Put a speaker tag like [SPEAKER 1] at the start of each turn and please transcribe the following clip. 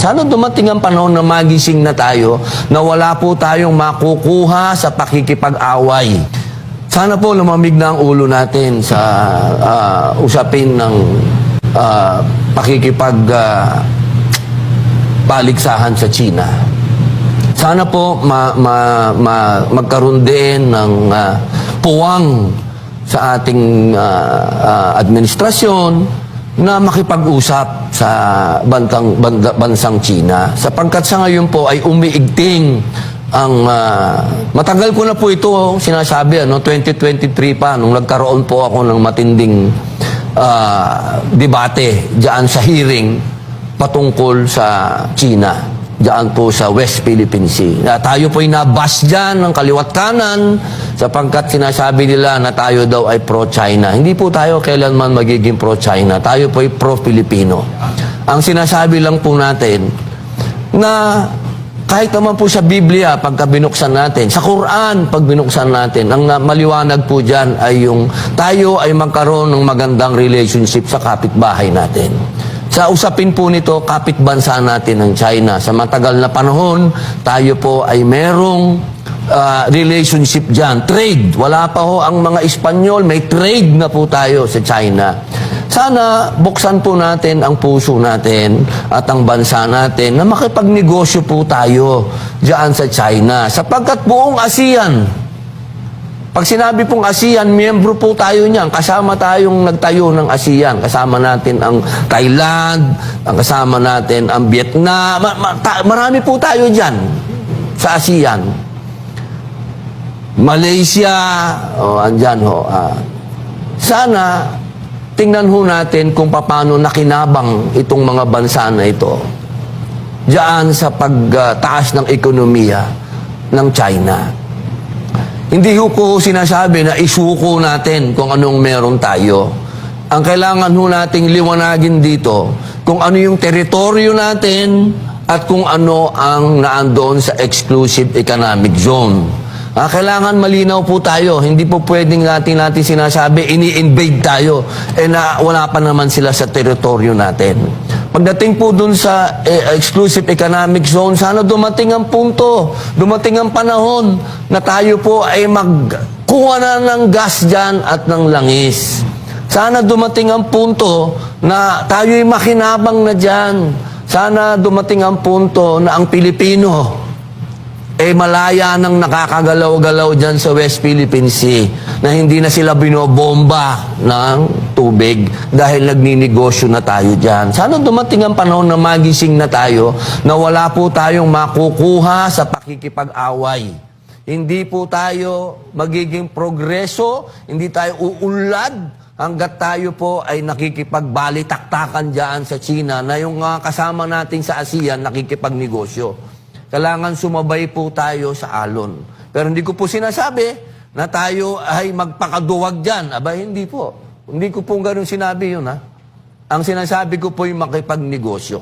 [SPEAKER 1] Sana dumating ang panahon na magising na tayo na wala po tayong makukuha sa pakikipag-away. Sana po lumamig na ang ulo natin sa usapin ng paligsahan sa China. Sana po magkaroon din ng puwang sa ating administrasyon na makipag-usap sa bansang China. Sapagkat sa ngayon po ay umiigting ang matagal ko na po ito sinasabi, 2023 pa, nung nagkaroon po ako ng matinding debate diyan sa hearing patungkol sa China, diyan po sa West Philippine Sea. Tayo po ay nabas diyan ng kaliwat kanan sapagkat sinasabi nila na tayo daw ay pro-China. Hindi po tayo kailanman magiging pro-China. Tayo po ay pro-Filipino. Ang sinasabi lang po natin na kahit naman po sa Biblia, pagka binuksan natin, sa Quran, pag binuksan natin, ang maliwanag po dyan ay yung tayo ay magkaroon ng magandang relationship sa kapitbahay natin. Sa usapin po nito, kapitbansa natin ng China. Sa matagal na panahon, tayo po ay merong relationship dyan. Trade. Wala pa ho ang mga Espanyol, may trade na po tayo sa China. Sana buksan po natin ang puso natin at ang bansa natin na makipagnegosyo po tayo diyan sa China. Sapagkat buong ASEAN, pag sinabi pong ASEAN, miyembro po tayo niyan. Kasama tayong nagtayo ng ASEAN. Kasama natin ang Thailand, kasama natin ang Vietnam. Marami po tayo diyan sa ASEAN. Malaysia, andyan ho. Sana tingnan ho natin kung paano nakinabang itong mga bansa na ito diyan sa pagtaas ng ekonomiya ng China. Hindi ho ko sinasabi na isuko natin kung anong meron tayo. Ang kailangan ho nating liwanagin dito kung ano yung teritoryo natin at kung ano ang naandoon sa exclusive economic zone. Kailangan malinaw po tayo. Hindi po pwedeng natin sinasabi, ini-invade tayo. Na wala pa naman sila sa teritoryo natin. Pagdating po dun sa exclusive economic zone, sana dumating ang punto, dumating ang panahon na tayo po ay magkuha na ng gas dyan at ng langis. Sana dumating ang punto na tayo ay makinabang na dyan. Sana dumating ang punto na ang Pilipino malaya nang nakakagalaw-galaw dyan sa West Philippine Sea na hindi na sila binobomba ng tubig dahil nagninegosyo na tayo dyan. Sana dumating ang panahon na magising na tayo na wala po tayong makukuha sa pakikipag-away. Hindi po tayo magiging progreso, hindi tayo uunlad hanggat tayo po ay nakikipagbalitaktakan dyan sa China na yung kasama natin sa ASEAN nakikipagnegosyo. Kailangan sumabay po tayo sa alon. Pero hindi ko po sinasabi na tayo ay magpakaduwag dyan. Aba, hindi po. Hindi ko po ganun sinabi yun, ha? Ang sinasabi ko po yung makipagnegosyo.